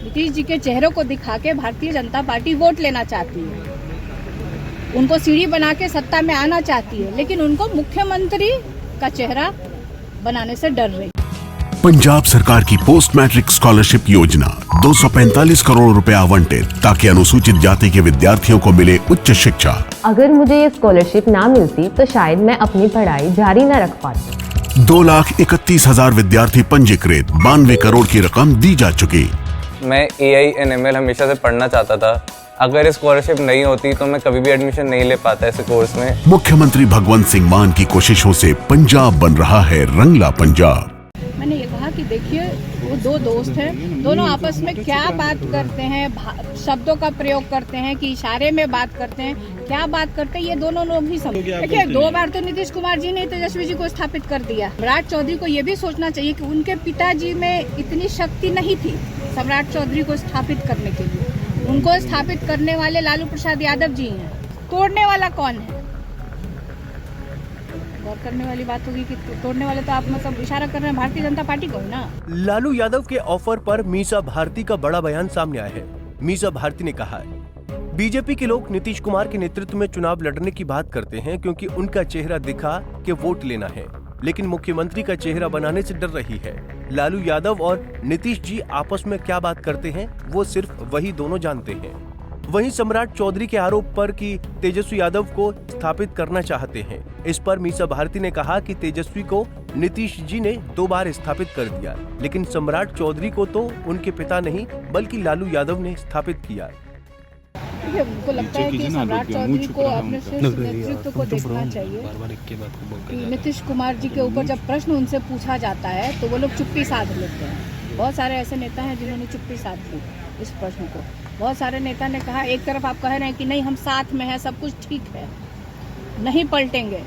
नीतीश जी के चेहरे को दिखा के भारतीय जनता पार्टी वोट लेना चाहती है, उनको सीढ़ी बना के सत्ता में आना चाहती है, लेकिन उनको मुख्यमंत्री का चेहरा बनाने से डर रही। पंजाब सरकार की पोस्ट मैट्रिक स्कॉलरशिप योजना 245 करोड़ रुपए आवंटित ताकि अनुसूचित जाति के विद्यार्थियों को मिले उच्च शिक्षा। अगर मुझे ये स्कॉलरशिप ना मिलती तो शायद मैं अपनी पढ़ाई जारी न रख पाती। 2,31,000 विद्यार्थी पंजीकृत, 92 करोड़ की रकम दी जा चुकी। मैं AI and ML हमेशा से पढ़ना चाहता था। अगर स्कॉलरशिप नहीं होती तो मैं कभी भी एडमिशन नहीं ले पाता इस कोर्स में। मुख्यमंत्री भगवंत सिंह मान की कोशिशों से पंजाब बन रहा है रंगला पंजाब। मैंने ये कहा कि देखिए, वो दो दोस्त हैं, दोनों आपस में क्या बात करते हैं, शब्दों का प्रयोग करते हैं कि इशारे में बात करते हैं, क्या बात करते हैं, ये दोनों लोग ही समझ। देखिए, 2 बार तो नीतीश कुमार जी ने तेजस्वी जी को स्थापित कर दिया। सम्राट चौधरी को ये भी सोचना चाहिए कि उनके पिताजी में इतनी शक्ति नहीं थी सम्राट चौधरी को स्थापित करने के लिए। उनको स्थापित करने वाले लालू प्रसाद यादव जी हैं। तोड़ने वाला कौन है? गौर करने वाली बात होगी कि तोड़ने वाले तो आप मतलब इशारा कर रहे हैं भारतीय जनता पार्टी को ना। लालू यादव के ऑफर पर मीसा भारती का बड़ा बयान सामने आया है। मीसा भारती ने कहा है, बीजेपी के लोग नीतीश कुमार के नेतृत्व में चुनाव लड़ने की बात करते हैं क्योंकि उनका चेहरा दिखा के वोट लेना है, लेकिन मुख्यमंत्री का चेहरा बनाने से डर रही है। लालू यादव और नीतीश जी आपस में क्या बात करते हैं वो सिर्फ वही दोनों जानते हैं। वहीं सम्राट चौधरी के आरोप पर कि तेजस्वी यादव को स्थापित करना चाहते हैं, इस पर मीसा भारती ने कहा कि तेजस्वी को नीतीश जी ने 2 बार स्थापित कर दिया, लेकिन सम्राट चौधरी को तो उनके पिता नहीं बल्कि लालू यादव ने स्थापित किया। उनको लगता है कि सम्राट चौधरी को अपने नेतृत्व को देखना चाहिए कि नीतीश कुमार जी के ऊपर जब प्रश्न उनसे पूछा जाता है तो वो लोग चुप्पी साध लेते हैं। बहुत सारे ऐसे नेता हैं जिन्होंने चुप्पी साध ली इस प्रश्न को। बहुत सारे नेता ने कहा, एक तरफ आप कह रहे हैं कि नहीं हम साथ में हैं, सब कुछ ठीक है, नहीं पलटेंगे,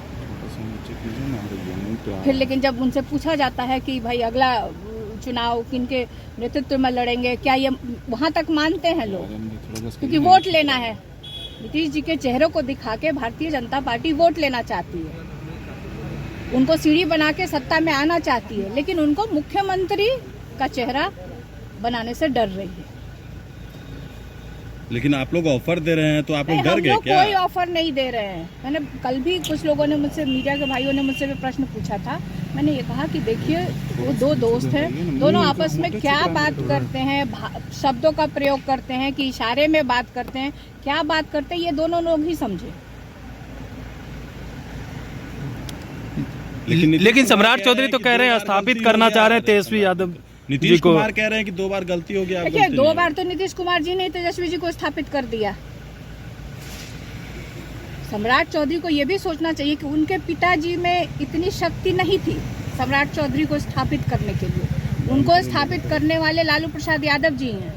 फिर लेकिन जब उनसे पूछा जाता है कि भाई अगला चुनाव किनके नेतृत्व में लड़ेंगे, क्या ये वहां तक मानते हैं लोग? क्योंकि वोट लेना है। नीतीश जी के चेहरे को दिखा के भारतीय जनता पार्टी वोट लेना चाहती है, उनको सीढ़ी बना के सत्ता में आना चाहती है, लेकिन उनको मुख्यमंत्री का चेहरा बनाने से डर रही है। लेकिन आप लोग ऑफर दे रहे हैं तो आप लोग डर गए क्या? कोई ऑफर नहीं दे रहे हैं। मैंने कल भी कुछ लोगों ने मुझसे, मीडिया के भाइयों ने मुझसे भी प्रश्न पूछा था। मैंने ये कहा कि देखिए, वो 2 दोस्त हैं, दोनों आपस में क्या बात करते हैं, शब्दों का प्रयोग करते हैं कि इशारे में बात करते हैं, क्या बात करते हैं, ये दोनों लोग ही समझे। लेकिन सम्राट चौधरी तो कह रहे हैं स्थापित करना चाह रहे हैं तेजस्वी यादव। नीतीश कुमार कह रहे हैं कि 2 बार गलती हो गया। देखिए, 2 बार तो नीतीश कुमार जी ने तेजस्वी जी को स्थापित कर दिया। सम्राट चौधरी को ये भी सोचना चाहिए कि उनके पिताजी में इतनी शक्ति नहीं थी सम्राट चौधरी को स्थापित करने के लिए। उनको स्थापित करने वाले लालू प्रसाद यादव जी हैं।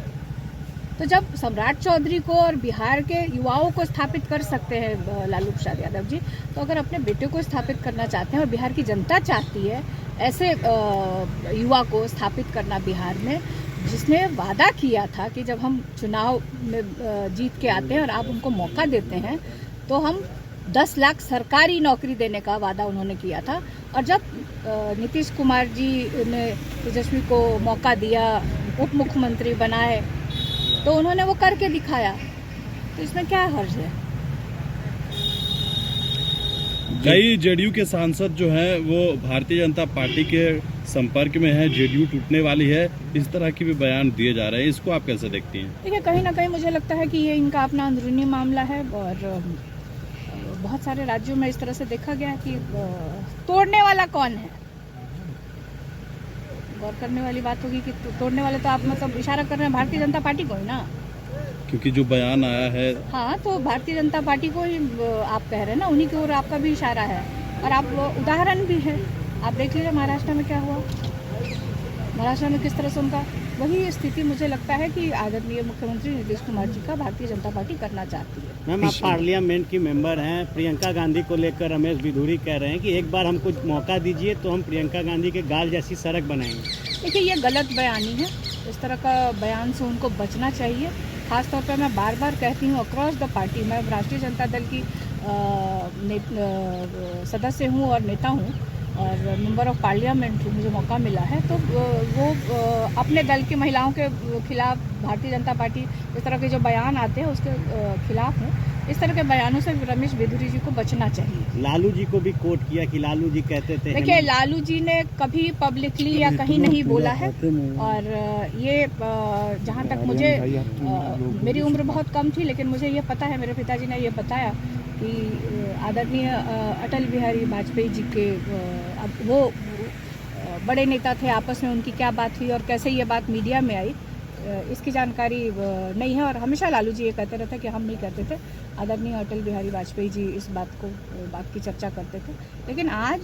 तो जब सम्राट चौधरी को और बिहार के युवाओं को स्थापित कर सकते हैं लालू प्रसाद यादव जी, तो अगर अपने बेटे को स्थापित करना चाहते हैं और बिहार की जनता चाहती है ऐसे युवा को स्थापित करना बिहार में, जिसने वादा किया था कि जब हम चुनाव में जीत के आते हैं और आप उनको मौका देते हैं तो हम 10 लाख सरकारी नौकरी देने का वादा उन्होंने किया था। और जब नीतीश कुमार जी ने तेजस्वी को मौका दिया, उप मुख्यमंत्री बनाए, तो उन्होंने वो करके दिखाया। तो इसमें क्या हर्ज है? कई जेडीयू के सांसद जो हैं वो भारतीय जनता पार्टी के संपर्क में है, जेडीयू टूटने वाली है, इस तरह की भी बयान दिए जा रहे हैं। इसको आप कैसे देखती हैं? देखिए, कहीं ना कहीं मुझे लगता है कि ये इनका अपना अंदरूनी मामला है और बहुत सारे राज्यों में इस तरह से देखा गया है कि तोड़ने वाला कौन है। गौर करने वाली बात होगी कि तोड़ने वाले तो आप मतलब इशारा कर रहे हैं भारतीय जनता पार्टी को ही ना, क्योंकि जो बयान आया है। हाँ, तो भारतीय जनता पार्टी को ही आप कह रहे हैं ना, उन्हीं की ओर आपका भी इशारा है। और आप उदाहरण भी है, आप देख लीजिए महाराष्ट्र में क्या हुआ। महाराष्ट्र में किस तरह से उनका वही स्थिति मुझे लगता है कि आदरणीय मुख्यमंत्री नीतीश कुमार जी का भारतीय जनता पार्टी करना चाहती है। मैम, आप पार्लियामेंट की मेंबर हैं, प्रियंका गांधी को लेकर रमेश बिधूरी कह रहे हैं कि एक बार हमको मौका दीजिए तो हम प्रियंका गांधी के गाल जैसी सड़क बनाएंगे। देखिए, ये गलत बयानी है। इस तरह का बयान से उनको बचना चाहिए। खासतौर पर मैं बार बार कहती हूँ, अक्रॉस द पार्टी, मैं राष्ट्रीय जनता दल की सदस्य हूँ और नेता हूँ, और मेंबर ऑफ पार्लियामेंट मुझे मौका मिला है, तो वो अपने दल की महिलाओं के खिलाफ भारतीय जनता पार्टी इस तरह के जो बयान आते हैं उसके खिलाफ हूँ। इस तरह के बयानों से रमेश बिधूरी जी को बचना चाहिए। लालू जी को भी कोट किया कि लालू जी कहते थे। देखिए, लालू जी ने कभी पब्लिकली या कहीं नहीं बोला है, और ये जहाँ तक मुझे मेरी उम्र बहुत कम थी, लेकिन मुझे ये पता है, मेरे पिताजी ने ये बताया कि आदरणीय अटल बिहारी वाजपेयी जी के अब वो बड़े नेता थे, आपस में उनकी क्या बात हुई और कैसे ये बात मीडिया में आई, इसकी जानकारी नहीं है। और हमेशा लालू जी ये कहते रहते कि हम नहीं कहते थे, आदरणीय अटल बिहारी वाजपेयी जी इस बात की चर्चा करते थे। लेकिन आज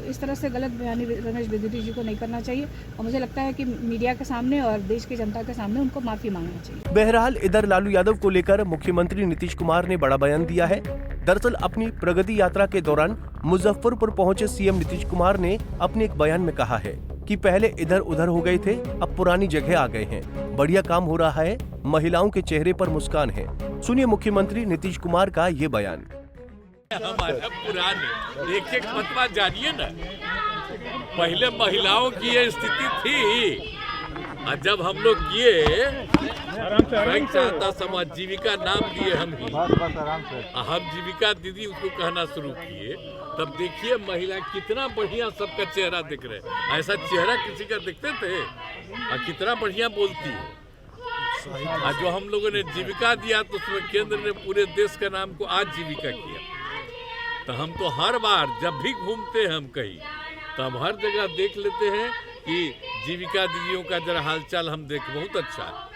इस तरह से गलत बयानी रमेश बिधूरी जी को नहीं करना चाहिए, और मुझे लगता है कि मीडिया के सामने और देश की जनता के सामने उनको माफी मांगना चाहिए। बहरहाल इधर लालू यादव को लेकर मुख्यमंत्री नीतीश कुमार ने बड़ा बयान दिया है। दरअसल अपनी प्रगति यात्रा के दौरान मुजफ्फरपुर पहुंचे सीएम नीतीश कुमार ने अपने एक बयान में कहा है कि पहले इधर उधर हो गए थे, अब पुरानी जगह आ गए हैं, बढ़िया काम हो रहा है, महिलाओं के चेहरे पर मुस्कान है। सुनिए मुख्यमंत्री नीतीश कुमार का ये बयान। हमारा पुराने एक मतवा जानिए ना, पहले महिलाओं की ये स्थिति थी, और जब हम लोग किए चाहता समाज जीविका नाम दिए हम जीविका दीदी उसको कहना शुरू किए, तब देखिए महिला कितना बढ़िया सबका चेहरा दिख रहे हैं। ऐसा चेहरा किसी का दिखते थे, और कितना बढ़िया बोलती है। और जो हम लोगों ने जीविका दिया तो उसमें केंद्र ने पूरे देश का नाम को आज जीविका किया। तो हम तो हर बार जब भी घूमते हैं हम कहीं, तो हम हर जगह देख लेते हैं कि जीविका दीदियों का जरा हालचाल हम देख, बहुत अच्छा है।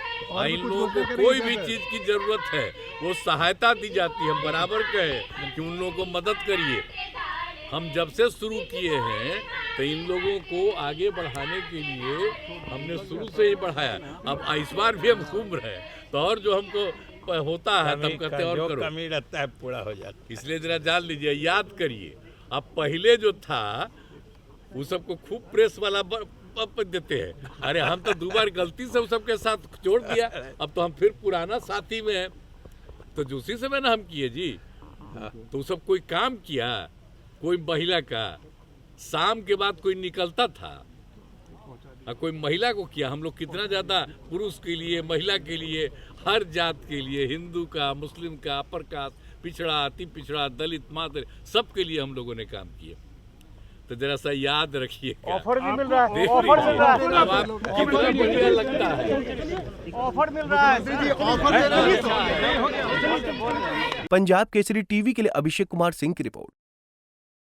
इन लोगों को कोई भी चीज की जरूरत है वो सहायता दी जाती है। हम बराबर कहे कि उन लोगों को मदद करिए। हम जब से शुरू किए हैं तो इन लोगों को आगे बढ़ाने के लिए हमने शुरू से ही बढ़ाया। अब इस बार भी हम घूम रहे हैं, तो और जो हमको होता है तब करते और करो, कमी रहता है पूरा हो जाता। इसलिए जरा जान लीजिए, याद करिए, अब पहले जो था वो सबको खूब प्रेस वाला देते हैं। अरे हम तो 2 बार गलती से सबके साथ जोड़ दिया, अब तो हम फिर पुराना साथी में है। तो जो उसी समय ना हम किए जी, तो सब कोई काम किया, कोई महिला का शाम के बाद कोई निकलता था, कोई महिला को किया। हम लोग कितना ज्यादा पुरुष के लिए, महिला के लिए, हर जात के लिए, हिंदू का, मुस्लिम का, अपर कास्ट, पिछड़ा, अति पिछड़ा, दलित, मादर, सबके लिए हम लोगों ने काम किया। तो जरा सा याद रखिए, ऑफर भी मिल रहा है, ऑफर मिल रहा है, कितना बढ़िया लगता है, ऑफर मिल रहा है दीदी, ऑफर दे रहा है। पंजाब केसरी टीवी के लिए अभिषेक कुमार सिंह की रिपोर्ट।